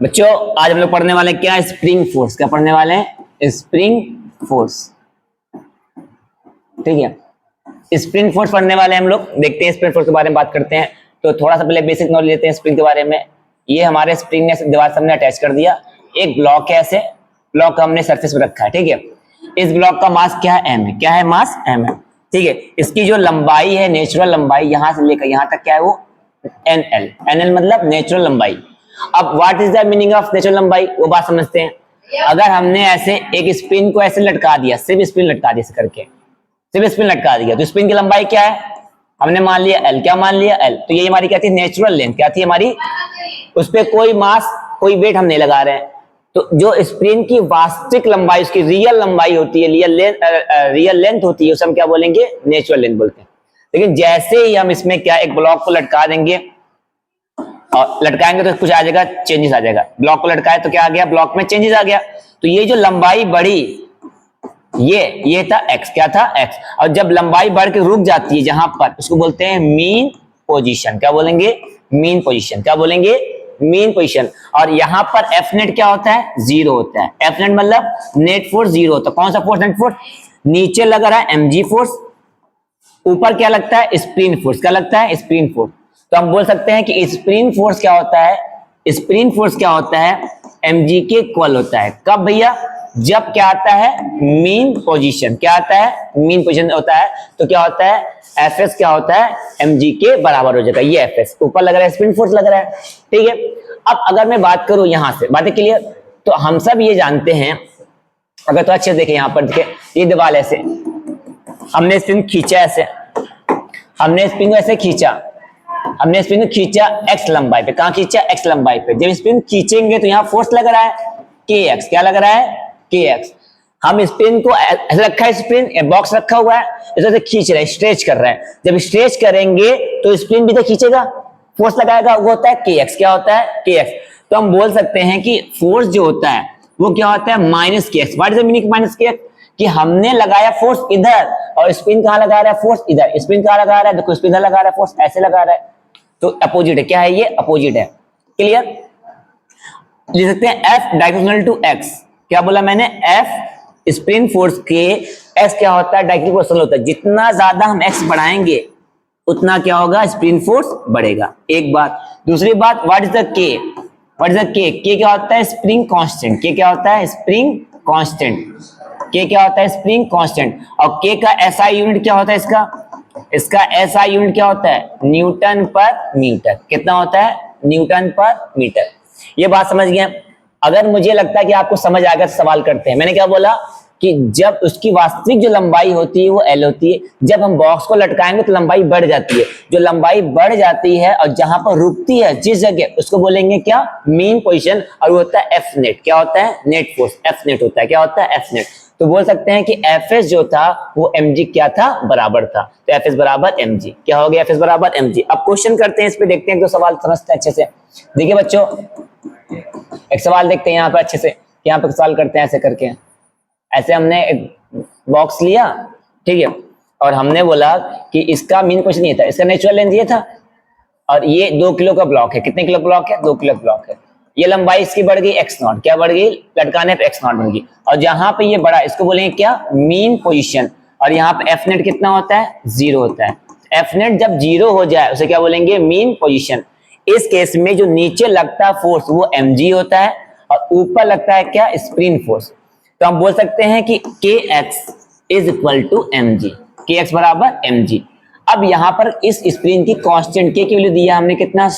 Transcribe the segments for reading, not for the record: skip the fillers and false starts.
बच्चों आज हम लोग पढ़ने वाले हैं क्या, स्प्रिंग फोर्स। क्या पढ़ने वाले हैं? Spring force. ठीक है, स्प्रिंग फोर्स पढ़ने वाले हैं हम लोग। देखते हैं स्प्रिंग फोर्स के बारे में बात करते हैं। तो थोड़ा सा पहले बेसिक नॉलेज लेते हैं स्प्रिंग के बारे में। ये हमारे स्प्रिंग ने दीवार से हमने अटैच कर दिया। एक ब्लॉक है, ऐसे ब्लॉक हमने सरफेस पे रखा है। ठीक है, इस ब्लॉक का मास क्या है? एम है। क्या है? मास एम है। ठीक है, इसकी जो लंबाई है, नेचुरल लंबाई, यहां से लेकर यहां तक क्या है वो एन एल। एन एल मतलब नेचुरल लंबाई। अब what is the meaning of natural लंबाई, वो बात समझते हैं। अगर हमने ऐसे एक स्प्रिंग को ऐसे लटका दिया, सिर्फ स्प्रिंग लटका दी करके, सिर्फ स्प्रिंग लटका दिया, तो स्प्रिंग की लंबाई क्या है? हमने मान लिया एल। क्या मान लिया? एल। तो ये हमारी क्या थी? Natural length. क्या थी हमारी? उस पर कोई मास, कोई वेट हम नहीं लगा रहे हैं। तो जो स्प्रिंग की वास्तविक लंबाई, उसकी रियल लंबाई होती है, रियल लेंथ होती है, उसे हम क्या बोलेंगे? नेचुरल लेंथ बोलते हैं। लेकिन जैसे ही हम इसमें क्या एक ब्लॉक को लटका देंगे और लटकाएंगे तो कुछ आ जाएगा, चेंजेस आ जाएगा। ब्लॉक को लटकाए तो क्या आ गया? ब्लॉक में चेंजेस आ गया। तो ये जो लंबाई बढ़ी, ये था एक्स। क्या था? एक्स। और जब लंबाई बढ़ के रुक जाती है जहां पर, उसको बोलते हैं मीन पोजीशन। क्या बोलेंगे? Mean position. क्या बोलेंगे? Mean position. और यहां पर एफ नेट क्या होता है? जीरो होता है। एफ नेट मतलब नेट फोर्स जीरो होता है। कौन सा फोर्स? Net force. नीचे लग रहा है एमजी फोर्स, ऊपर क्या लगता है? Spring force. क्या लगता है? Spring force. तो हम बोल सकते हैं कि स्प्रिंग फोर्स क्या होता है? स्प्रिंग फोर्स क्या होता है? mg के इक्वल होता है। कब भैया? जब क्या आता है? Mean position. क्या आता है? मीन पोजीशन होता है। तो क्या होता है? एफएस क्या होता है? mg के बराबर हो जाएगा। ये एफएस ऊपर लग रहा है, स्प्रिंग फोर्स लग रहा है। ठीक है, अब अगर मैं बात करूं यहां से, बातें क्लियर? तो हम सब ये जानते हैं, अगर तो अच्छे देखें यहां पर, देखें ये दीवार ऐसे, हमने स्प्रिंग खींचा ऐसे, हमने स्प्रिंग ऐसे खींचा, हमने स्प्रिंग खींचा एक्स लंबाई पे। कहां खींचा? एक्स लंबाई पे। जब स्प्रिंग खींचेंगे तो यहां फोर्स लग रहा है के एक्स। क्या लग रहा है? के एक्स। हम स्प्रिंग को ऐसे रखा है, स्प्रिंग बॉक्स रखा हुआ है, इसे खींच रहे हैं, स्ट्रेच कर रहे हैं। जब स्ट्रेच करेंगे तो स्प्रिंग भी तो खींचेगा, फोर्स लगाएगा, वो होता है के एक्स। क्या होता है? के एक्स। तो हम बोल सकते हैं कि फोर्स जो होता है वो क्या होता है? माइनस के x. What is the meaning minus के एक्स? कि हमने लगाया फोर्स इधर और स्प्रिंग कहां लगा रहा है? फोर्स इधर। स्प्रिंग कहां लगा रहा है? देखो स्प्रिंग लगा रहा है, फोर्स ऐसे लगा रहा है, तो अपोजिट है। क्या है? ये अपोजिट है। क्लियर? लिख सकते हैं F डायगोनल टू X। क्या बोला मैंने? F स्प्रिंग फोर्स के X क्या होता है? डायगोनल प्रोपोर्शनल होता है। जितना ज्यादा हम X बढ़ाएंगे उतना क्या होगा? स्प्रिंग फोर्स बढ़ेगा। एक बात। दूसरी बात, what is the K? What is the K? K क्या होता है? Spring constant. K क्या होता है? Spring constant. K क्या होता है? Spring constant. और K का SI यूनिट क्या होता है? इसका SI यूनिट क्या होता है? न्यूटन पर मीटर। कितना होता है? न्यूटन पर मीटर। ये बात समझ गए? अगर मुझे लगता है कि आपको समझ आ गया तो सवाल करते हैं। मैंने क्या बोला कि जब उसकी वास्तविक जो लंबाई होती है वो एल होती है, जब हम बॉक्स को लटकाएंगे तो लंबाई बढ़ जाती है। जो लंबाई बढ़ जाती है और जहां पर रुकती है जिस जगह, उसको बोलेंगे क्या? Mean position. और वो होता है एफ नेट। क्या होता है? Net force. एफ नेट होता है। क्या होता है? F net. तो बोल सकते हैं कि एफ जो था वो mg क्या था? बराबर था। तो एफ बराबर mg। क्या हो गया? एफ बराबर mg। अब क्वेश्चन करते हैं, इस पे देखते हैं, तो सवाल समझते हैं अच्छे से। देखिए बच्चों, एक सवाल देखते हैं यहाँ पे अच्छे से। यहाँ पे सवाल करते हैं ऐसे करके। ऐसे हमने एक बॉक्स लिया, ठीक है, और हमने बोला कि इसका मीन क्वेश्चन ये था, इसका नेचुरल लेंथ ये था, और ये 2 किलो का ब्लॉक है। कितने किलो ब्लॉक है? 2 किलो ब्लॉक है। ये लंबाई इसकी बढ़ गई एक्स नॉट। क्या बढ़ गई? लटकाने पे एक्स नॉट बढ़ गई। और जहां पे ये बढ़ा, इसको बोलेंगे क्या? Mean position. और यहाँ पे एफ नेट कितना होता है? 0 होता है। एफ नेट जब 0 हो जाए उसे क्या बोलेंगे? Mean position. इस केस में जो नीचे लगता है फोर्स वो mg होता है, और ऊपर लगता है क्या? Spring force. तो हम बोल सकते हैं कि kx is equal to mg। kx बराबर mg। अब यहां पर इस स्प्रिंग की कांस्टेंट k की वैल्यू दिया हमने कितना?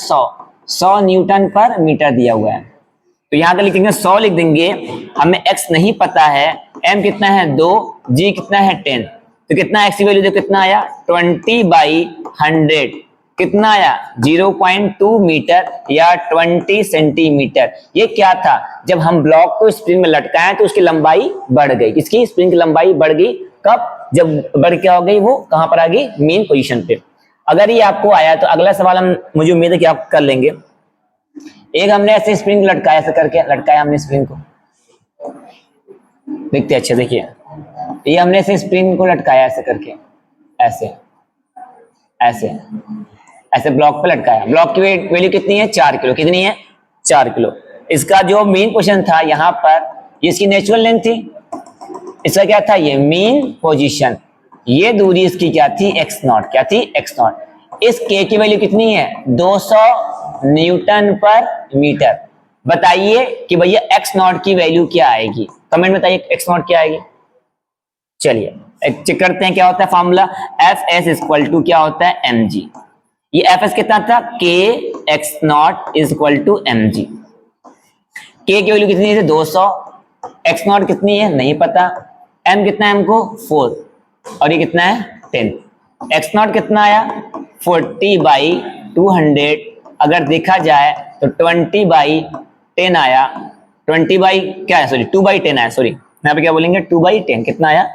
100 न्यूटन पर मीटर दिया हुआ है। तो यहां का लिखेंगे 100 लिख देंगे। हमें x नहीं पता है, m कितना है? 2, g कितना है? 10। तो कितना x की वैल्यू देखो कितना आया? 20/100। कितना आया? 0.2 मीटर या 20 सेंटीमीटर। ये क्या था? जब हम ब्लॉक को स्प्रिंग में लटकाएं तो उसकी लंबाई बढ़ गई। इसकी स्प्रिंग की लंबाई बढ़ गई। कब? जब बढ़ क्या हो गई? वो कहां पर आ गई? मेन पोजीशन पे। अगर ये आपको आया तो अगला सवाल हम, मुझे उम्मीद है कि आप कर लेंगे। एक हमने ऐसे स्प्रिंग लटकाया, ऐसे करके लटकाया हमने स्प्रिंग को, देखते अच्छे, देखिए ये हमने ऐसे स्प्रिंग को लटकाया ऐसे करके, ऐसे ऐसे ऐसे ब्लॉक पे लटकाया। ब्लॉक की वैल्यू कितनी है? 4 किलो। कितनी है? 4 किलो। इसका जो मीन पोजीशन था यहाँ पर, ये इसकी नेचुरल लेंथ थी, इसका क्या था, ये मीन पोजीशन, ये दूरी इसकी क्या थी, x नॉट, क्या थी, x नॉट। इस k की वैल्यू कितनी है, 200 न्यूटन पर मीटर। बताइए कि भैया x नॉट की वैल्यू क्या आएगी, कमेंट में बताइए x नॉट क्या आएगी। चलिए चेक करते हैं क्या होता है formula, F S equal to क्या होता है, mg। ये एफ एस कितना था, k x naught is equal to mg। k की वैल्यू कितनी है, 200, x नॉट कितनी है नहीं पता, m कितना है हमको 4, और ये कितना है 10। x नॉट कितना आया 40/200, अगर देखा जाए तो 20/10 आया, 20 बाई क्या है, सॉरी 2/10 आया, सॉरी यहाँ पे क्या बोलेंगे 2/10, कितना आया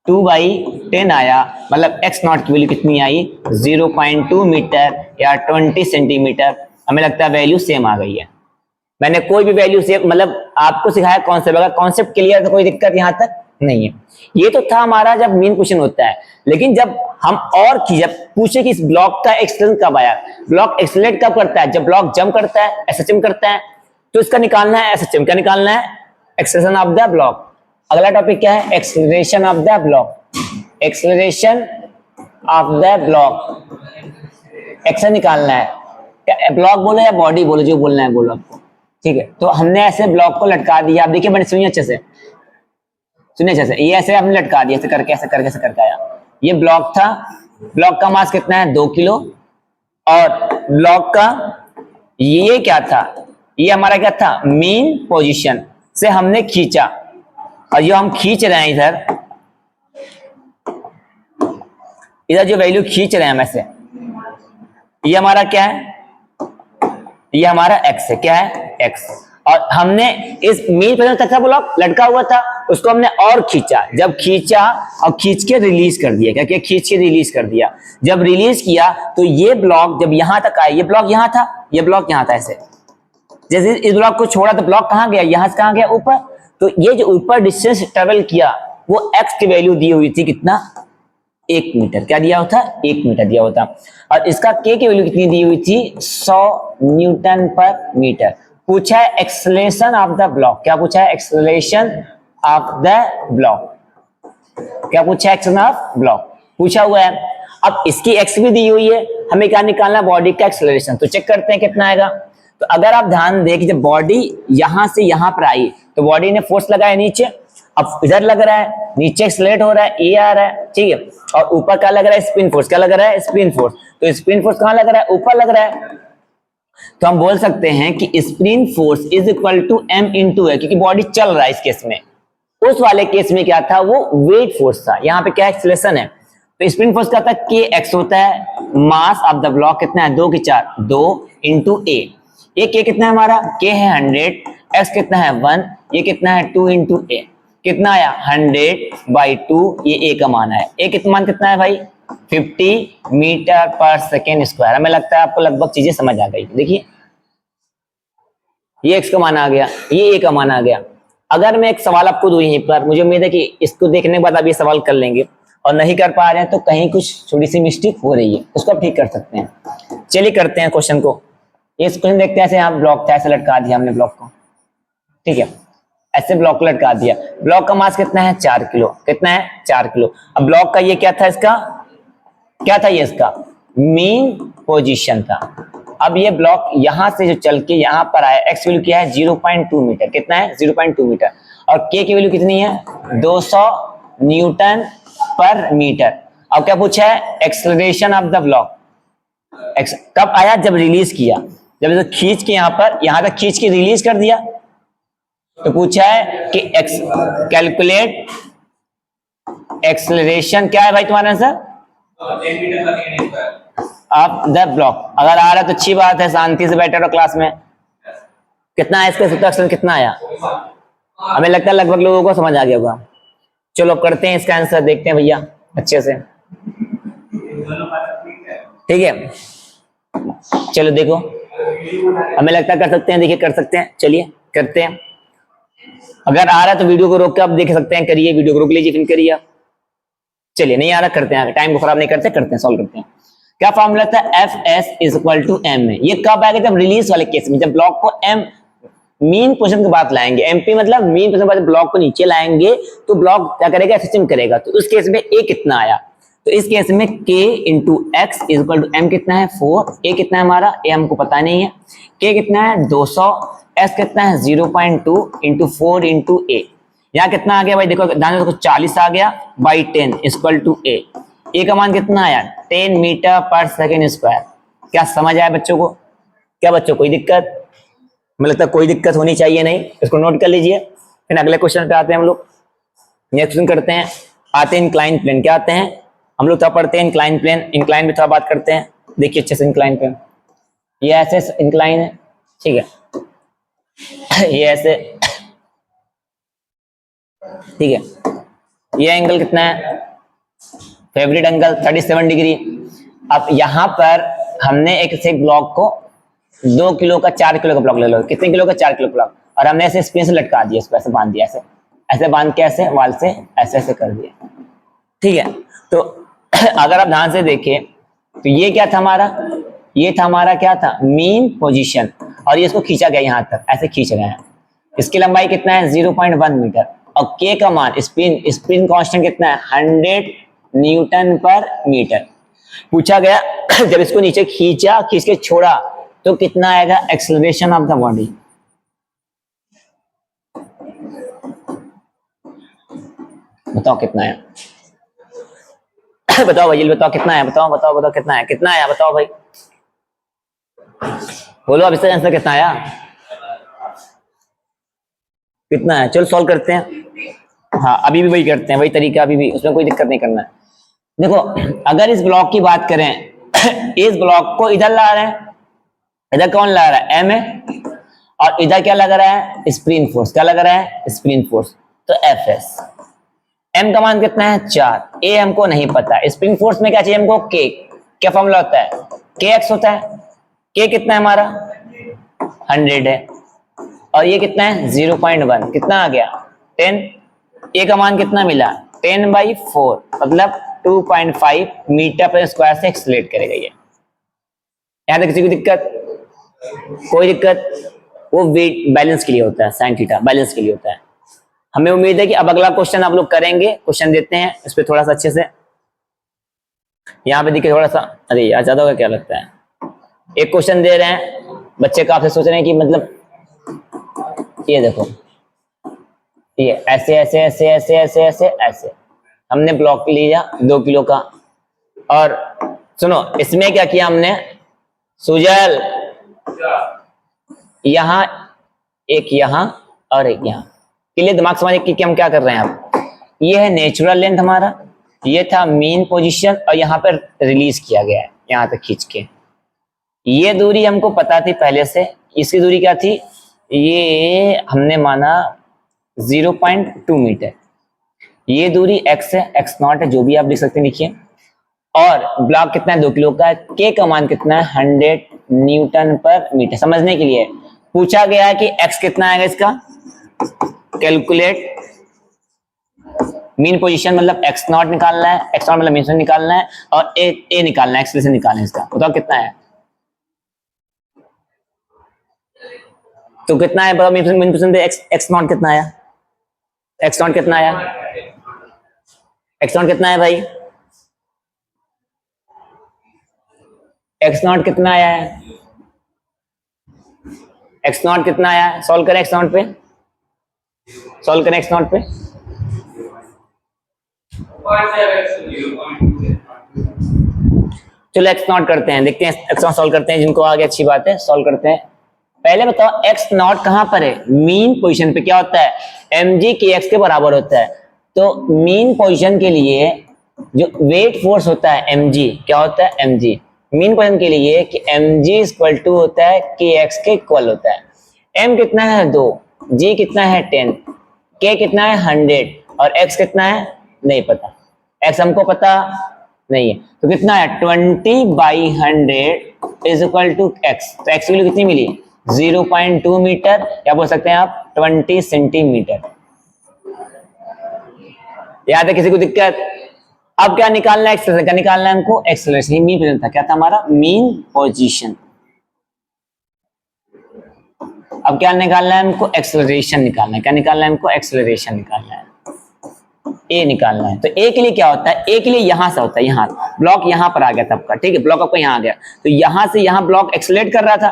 2/10 आया, मतलब x नॉट की वैल्यू कितनी आई 0.2 मीटर या 20 सेंटीमीटर। हमें लगता है वैल्यू सेम आ गई है। मैंने कोई भी वैल्यू से मतलब आपको सिखाया कॉन्सेप्ट, अगर कॉन्सेप्ट क्लियर तो कोई दिक्कत यहाँ तक नहीं है। ये तो था हमारा जब मेन क्वेश्चन होता है, लेकिन जब हम और की जब पूछे कि इस ब्लॉक का एक्सलेशन कब आया, ब्लॉक एक्सलेट कब करता है, जब ब्लॉक जंप करता है, एसएचएम करता है, तो इसका निकालना है एसएचएम, क्या निकालना है, एक्सेलरेशन ऑफ द ब्लॉक। अगला टॉपिक क्या है, acceleration of the block, acceleration of the block, action निकालना है। क्या ब्लॉक बोलो या बॉडी बोलो, जो बोलना है बोलो आपको, ठीक है। तो हमने ऐसे ब्लॉक को लटका दिया, आप देखिए मैंने सुनिए अच्छे से, सुनिए अच्छे से, ये ऐसे हमने लटका दिया, ऐसे करके ऐसे करके ऐसे करके आया। ये ब्लॉक था, ब्लॉक का मास कितना है 2 किलो, और ब्लॉक का ये क्या था, ये हमारा क्या था मेन पोजीशन से हमने खींचा, और जो हम खींच रहे हैं इधर जो वैल्यू खींच रहे हैं हम ऐसे, ये हमारा क्या है, ये हमारा x है, क्या है x। और हमने इस मेन पोजीशन तक था ब्लॉक लटका हुआ था, उसको हमने और खींचा, जब खींचा और खींच के रिलीज कर दिया, क्या क्या खींच के रिलीज कर दिया। जब रिलीज किया तो ये ब्लॉक जब यहां तक आया, ये ब्लॉक यहां था, ये ब्लॉक यहां था, ऐसे जैसे इस ब्लॉक को छोड़ा तो ब्लॉक कहां गया, यहां से कहां गया ऊपर। तो ये जो ऊपर डिस्टेंस ट्रेवल किया वो x की वैल्यू दी हुई थी कितना, 1 मीटर, क्या दिया होता 1 मीटर दिया होता। और इसका k की वैल्यू कितनी दी हुई थी 100 न्यूटन पर मीटर। पूछा है एक्सेलरेशन ऑफ द ब्लॉक, क्या पूछा है, एक्सेलरेशन ऑफ द ब्लॉक, क्या पूछा है, एक्सेलरेशन ऑफ ब्लॉक पूछा हुआ है। अब इसकी x भी दी हुई है, हमें क्या निकालना, बॉडी का एक्सेलरेशन। तो चेक करते हैं कितना आएगा। तो अगर आप ध्यान दें कि जब बॉडी यहां से यहां पर आई तो बॉडी ने फोर्स लगाया नीचे, अब इधर लग रहा है, नीचे एक्सेलरेट हो रहा है, ये आ रहा है, ठीक है, और ऊपर क्या लग रहा है, स्पिन फोर्स, क्या लग रहा है, स्पिन फोर्स। तो स्पिन फोर्स कहां लग रहा है, ऊपर लग रहा है। तो हम बोल सकते हैं कि spring force is equal to m into है, क्योंकि बॉडी चल रहा है इस केस में। उस वाले केस में क्या था, वो वेट फोर्स था, यहाँ पे क्या एक्सेलरेशन है। तो स्प्रिंग फोर्स का था kx होता है, मास ऑफ द ब्लॉक कितना है 2 की 4, 2 इंटू a। ये k कितना है हमारा, k है 100, x कितना है 1, ये कितना है 2 इंटू a, कितना आया 100/2, ये a का मान है। a कितना मान कितना है भाई 50 मीटर पर सेकेंड स्क्वायर। हमें लगता है आपको लगभग चीजें समझ आ गई। देखिए ये x का मान आ गया, ये a का मान आ गया। अगर मैं एक सवाल आपको दूं यहीं पर, मुझे उम्मीद है कि इसको देखने के बाद आप ये सवाल कर लेंगे, और नहीं कर पा रहे हैं तो कहीं कुछ छोटी सी मिस्टेक हो रही है, उसको आप ठीक कर सकते हैं। चलिए करते हैं क्वेश्चन को। ये क्वेश्चन देखते हैं, ऐसे यहाँ ब्लॉक था, ऐसे लटका दिया हमने ब्लॉक को, ठीक है, ऐसे ब्लॉक को लटका दिया। ब्लॉक का मास कितना है 4 किलो, कितना है 4 किलो। अब ब्लॉक का ये क्या था, इसका क्या था, ये इसका मेन पोजीशन था। अब ये ब्लॉक यहां से जो चल के यहां पर आया, एक्स वैल्यू क्या है 0.2 मीटर, कितना है 0.2 मीटर, और के की वैल्यू कितनी है 200 न्यूटन पर मीटर। अब क्या पूछा है, एक्सेलरेशन ऑफ द ब्लॉक कब आया, जब रिलीज किया, जब इसे खींच के यहां तक खींच के रिलीज कर दिया। तो पूछा है कि कैलकुलेट एक्सेलरेशन, क्या है भाई तुम्हारा आंसर, ऑफ द ब्लॉक। अगर आ रहा है तो अच्छी बात है, शांति से बैठे रहो क्लास में। कितना है इसका सूत्र कितना आया, हमें लगता है लगभग लोगों को समझ आ गया होगा। चलो करते हैं इसका आंसर, देखते हैं भैया अच्छे से, ठीक है। चलो देखो, हमें लगता है कर सकते हैं, देखिए कर सकते हैं, चलिए करते हैं। अगर आ रहा है तो वीडियो को रोक के आप देख सकते हैं, करिए, वीडियो को रोक लीजिए फिर करिए आप। चलिए नहीं आ रहा करते हैं, टाइम को खराब नहीं करते, करते हैं, सॉल्व करते हैं। क्या फॉर्मूला था, F S is equal to M में। ये कब आएगा, जब रिलीज वाले केस में, जब ब्लॉक को एम मीन पोजीशन की बात लाएंगे, एमपी मतलब मीन पोजीशन बाद ब्लॉक को नीचे लाएंगे तो ब्लॉक क्या करेगा, एसएचएम करेगा। तो उस केस में ए कितना आया, तो इस केस में k into X is equal to M कितना है 4, ए कितना है हमारा, ए हमको पता नहीं है, k कितना है 200, s कितना है 0.2 इंटू 4 इंटू ए, यहाँ कितना आ गया भाई, देखो ध्यान देखो 40 आ गया बाई 10 इक्वल टू ए का मान कितना आया 10 मीटर पर सेकेंड स्क्वायर। क्या समझ आया बच्चों को, क्या बच्चों कोई दिक्कत, मुझे लगता है कोई दिक्कत होनी चाहिए नहीं, इसको नोट कर लीजिए। फिर अगले क्वेश्चन पे आते हैं हम लोग, नेक्स्ट क्वेश्चन करते हैं, आते हैं इंक्लाइन प्लेन, क्या आते हैं हम लोग, थोड़ा पढ़ते हैं इंक्लाइन प्लेन, इंक्लाइन में थोड़ा बात करते हैं। देखिए अच्छे से इंक्लाइन प्लेन, ये ऐसे इंक्लाइन है, ठीक है, ये ऐसे, ठीक है, ये एंगल कितना है, फेवरेट एंगल 37 डिग्री। अब यहां पर हमने एक से ब्लॉक को 2 किलो का 4 किलो का ब्लॉक ले लो, कितने किलो का 4 किलो ब्लॉक, और हमने ऐसे स्प्रिंग से लटका दिया, इसको ऐसे बांध दिया, ऐसे ऐसे बांध के ऐसे वाल से ऐसे ऐसे कर दिया, ठीक है। तो अगर आप ध्यान से देखें तो ये क्या था हमारा, ये था हमारा क्या था मीन पोजीशन, और ये इसको खींचा गया यहां तक, ऐसे खींच रहे हैं। इसकी लंबाई कितना है 0.1 मीटर, और के का मान स्प्रिंग कांस्टेंट कितना है 100 न्यूटन पर मीटर। पूछा गया जब इसको नीचे खींचा, खींच के छोड़ा तो कितना आएगा एक्सेलरेशन ऑफ द बॉडी, बताओ कितना है बताओ भाई, बताओ कितना है, बताओ बताओ बताओ कितना है, कितना आया बताओ भाई, बोलो अब इसका आंसर कितना आया, कितना है, चलो सॉल्व करते हैं। हाँ अभी भी वही करते हैं, वही तरीका अभी भी, उसमें कोई दिक्कत नहीं करना है। देखो अगर इस ब्लॉक की बात करें इस ब्लॉक को इधर ला रहे हैं, इधर कौन ला रहा है एम है, और इधर क्या लग रहा है स्प्रिंग फोर्स, क्या लग रहा है स्प्रिंग फोर्स, तो एफ एस। एम का मान कितना है 4, ए हमको नहीं पता, स्प्रिंग फोर्स में क्या चाहिए हमको के, क्या फॉर्मूला होता है के एक्स होता है, के कितना है हमारा 100 है, और ये कितना है 0.1, कितना आ गया 10, ए का मान कितना मिला 10/4 मतलब 2.5 मीटर पर स्क्वायर से एक्सलेट करेगा ये। यहां तक किसी को दिक्कत, कोई दिक्कत, वो वेट बैलेंस के लिए होता है, साइन थीटा बैलेंस के लिए होता है। हमें उम्मीद है कि अब अगला क्वेश्चन आप लोग करेंगे, क्वेश्चन देते हैं इस पे थोड़ा सा अच्छे से, यहाँ पे देखिए थोड़ा सा, अरे यार ज्यादा होगा क्या लगता है, एक क्वेश्चन दे रहे हैं बच्चे काफी सोच रहे हैं कि मतलब ये देखो, ये ऐसे ऐसे ऐसे ऐसे ऐसे ऐसे ऐसे हमने ब्लॉक लिया 2 किलो का, और सुनो इसमें क्या किया हमने, सुजल यहां एक, यहां और एक यहां, के लिए दिमाग समझे कि हम क्या कर रहे हैं। अब ये है नेचुरल लेंथ हमारा, ये था मीन पोजीशन, और यहाँ पर रिलीज किया गया है यहाँ तक खींच के। ये दूरी हमको पता थी पहले से, इसकी दूरी क्या थी, ये हमने माना 0.2 मीटर, ये दूरी x है, x0 है, जो भी आप लिख सकते हैं लिखिए, और ब्लॉक कितना है 2 किलो का, के का मान कितना है 100 न्यूटन पर मीटर। समझने के लिए पूछा गया है कि x कितना आएगा इसका, कैलकुलेट मीन पोजीशन मतलब x0 निकालना है, x0 मतलब मीन पोजीशन निकालना है, और a निकालना है, एक्सेलरेशन निकालना है इसका, बताओ कितना है, तो कितना है बताओ, मीन पोजीशन x0 कितना आया, x0 कितना आया, x0 कितना है भाई, x0 कितना आया है, x0 कितना आया है, सॉल्व करें x0 पे, सॉल्व करें x0 पे, चलो x0 करते हैं, देखते हैं x0 सॉल्व करते हैं, जिनको आगे अच्छी बात है सॉल्व करते हैं। पहले बताओ x0 कहां पर है, मीन पोजीशन पे क्या होता है mg के x के बराबर होता है, तो मीन पोजीशन के लिए जो वेट फोर्स होता है mg, क्या होता है mg, मीन पोजीशन के लिए कि mg इक्वल टू होता है kx के इक्वल होता है, m कितना है 2, g कितना है 10, k कितना है 100, और x कितना है नहीं पता, x हमको पता नहीं है, तो कितना है 20/100 इज इक्वल टू x, तो x की वैल्यू कितनी मिली 0.2 मीटर, या बोल सकते हैं आप 20 सेंटीमीटर। याद है किसी को दिक्कत, अब क्या निकालना है एक्सेलरेशन, क्या निकालना है हमको एक्सेलरेशन, मीन पोजीशन था, क्या था हमारा मीन पोजीशन। अब क्या निकालना है हमको, एक्सेलरेशन निकालना है। क्या निकालना है हमको, एक्सेलरेशन निकालना है, ए निकालना है। तो ए के लिए क्या होता है, ए के लिए यहां से होता है, यहाँ ब्लॉक यहाँ पर आ गया था आपका, ठीक है, ब्लॉक आपका यहाँ आ गया, तो यहां से यहाँ ब्लॉक एक्सेलरेट कर रहा था,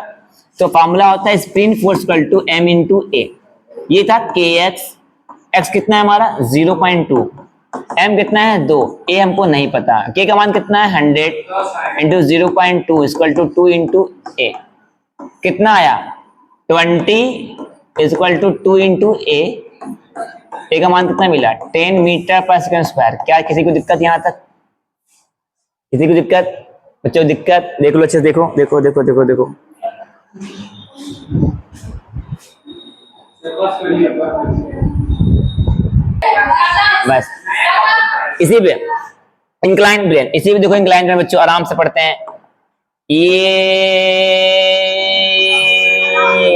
तो फॉर्मूला होता है spring force equal to M into A. ये था के एक्स, एक्स कितना है हमारा 0.2, एम कितना है 2, ए हमको नहीं पता, के का मान कितना है 100 इंटू 0.2 इक्वल टू 2 इंटू ए, कितना आया 20 इक्वल टू 2 इंटू ए का मान कितना मिला 10 मीटर पर सेकंड स्क्वायर। क्या किसी को दिक्कत यहां तक, किसी को दिक्कत, बच्चों दिक्कत, देख लो अच्छे से, देखो देखो देखो देखो देखो, बस इसी पे इंक्लाइन प्लेन, इसी पे देखो इंक्लाइन प्लेन बच्चों आराम से पढ़ते हैं, ये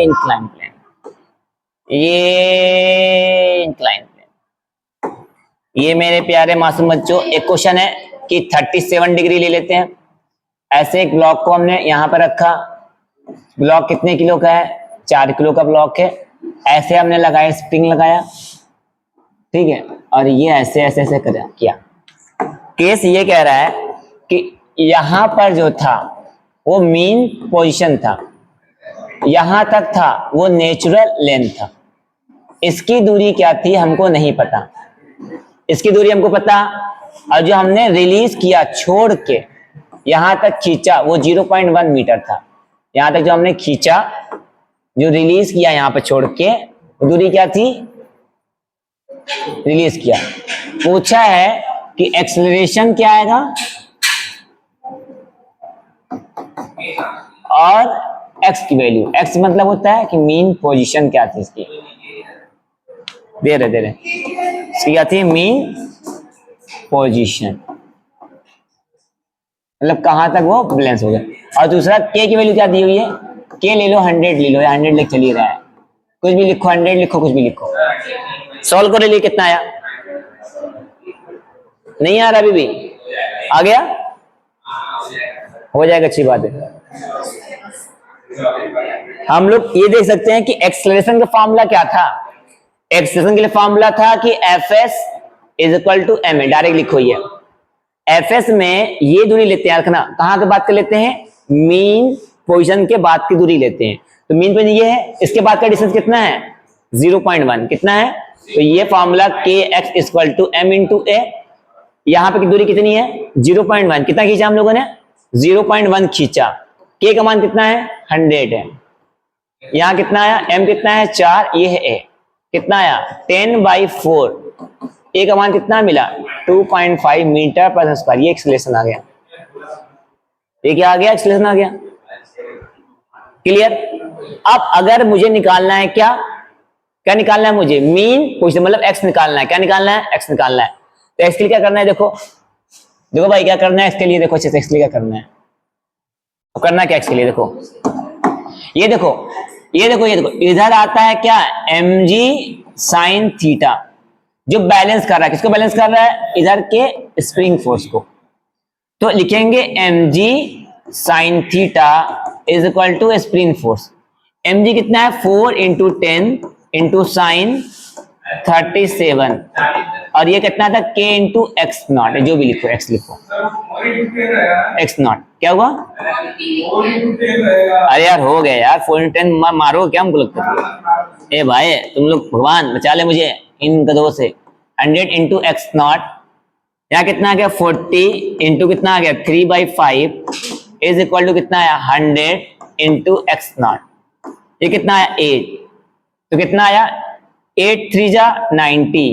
इंक्लाइन प्लेन, ये इंक्लाइन प्लेन, ये मेरे प्यारे मासूम बच्चों एक क्वेश्चन है कि 37 डिग्री ले लेते हैं, ऐसे एक ब्लॉक को हमने यहां पर रखा, ब्लॉक कितने किलो का है 4 किलो का ब्लॉक है, ऐसे हमने लगाया स्प्रिंग लगाया, ठीक है, और ये ऐसे ऐसे ऐसे किया। केस ये कह रहा है कि यहां पर जो था वो मीन पोजीशन था, यहां तक था वो नेचुरल लेंथ था, इसकी दूरी क्या थी हमको नहीं पता, इसकी दूरी हमको पता, और जो हमने रिलीज किया छोड़ के यहां तक खींचा वो 0.1 मीटर था, यहां तक जो हमने खींचा, जो रिलीज किया यहां पर छोड़ के, दूरी क्या थी, रिलीज किया। पूछा है कि एक्सेलरेशन क्या आएगा और एक्स की वैल्यू, एक्स मतलब होता है कि मीन पोजीशन क्या थी इसकी, दे रहे इसकी क्या थी मीन पोजीशन, मतलब कहां तक वो बैलेंस हो गया। और दूसरा के की वैल्यू क्या दी हुई है, के ले लो 100 ले लो, 100 लिख चल ही रहा है, कुछ भी लिखो 100 लिखो, कुछ भी लिखो, सॉल्व कर लिए, कितना आया, नहीं आ रहा अभी भी, आ गया, हो जाएगा, अच्छी बात है। हम लोग ये देख सकते हैं कि एक्सेलरेशन का फॉर्मूला क्या था, एक्सेलरेशन के लिए फॉर्मूला था कि F S is equal to M A, direct लिखो, ये एफ एस में ये दूरी लेते हैं, रखना कहां की बात कर लेते हैं, मीन पोजीशन के बाद की दूरी लेते हैं, तो मीन पोजीशन ये है, इसके बाद का डिस्टेंस कितना है 0.1, कितना है, तो ये फॉर्मूला के X equal to M into A, यहां पे की दूरी कितनी है 0.1, कितना खींचा हम लोगों ने 0.1 खींचा, के का मान कितना है 100 है, यहां कितना आया m कितना है 4, ये है a, कितना आया 10/4, a का मान कितना मिला 2.5 मीटर पर स्क्वायर, ये एक्सेलरेशन आ गया, ये क्या आ गया, एक्सेलरेशन आ गया, क्लियर। अब अगर मुझे निकालना है क्या निकालना है मुझे, मीन पोजीशन मतलब x निकालना है, क्या निकालना है x निकालना है, तो x के लिए क्या करना है, देखो देखो भाई क्या करना है इसके लिए, देखो अच्छे से x के लिए क्या करना है, तो करना क्या x के लिए, देखो ये देखो ये देखो ये देखो, इधर आता है क्या mg sin थीटा, जो बैलेंस कर रहा है, किसको बैलेंस कर रहा है, इधर के स्प्रिंग फोर्स को, तो लिखेंगे mg sin theta is equal to spring force, mg कितना है 4 इंटू 10 इंटू साइन 37, और ये कितना था k इंटू एक्स नॉट, जो भी लिखो x लिखो, एक्स नॉट क्या हुआ, अरे यार हो गया यार 4 इंटू 10, मारो क्या हमको लगता है, ए भाई तुम लोग भगवान बचा ले मुझे इन गधों से, 100 इंटू एक्स नॉट, यहाँ कितना आ गया 40 इंटू कितना आ गया 3/5 इज इक्वल टू कितना आया 100 इंटू एक्स नॉट, ये कितना आया 8, तो कितना आया 8 3 जा 90,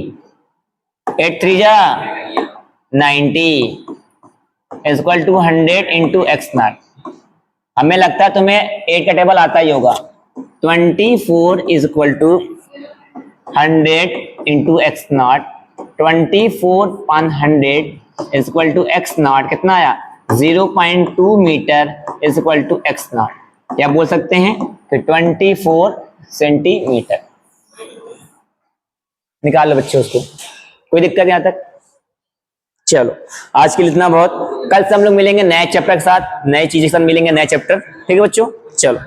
8 3 जा 90 is equal to 100 into X naught, हमें लगता है तुम्हें 8 का टेबल आता ही होगा, 24 is equal to 100 into X naught, 24/100 is equal to X naught, कितना आया 0.2 metre is equal to X naught, या बोल सकते हैं कि 24 सेंटीमीटर। निकाल लो बच्चे उसको, कोई दिक्कत यहां तक, चलो आज के लिए इतना बहुत, कल से हम लोग मिलेंगे नए चैप्टर के साथ, नई चीजें के साथ मिलेंगे, नए चैप्टर, ठीक है बच्चों, चलो।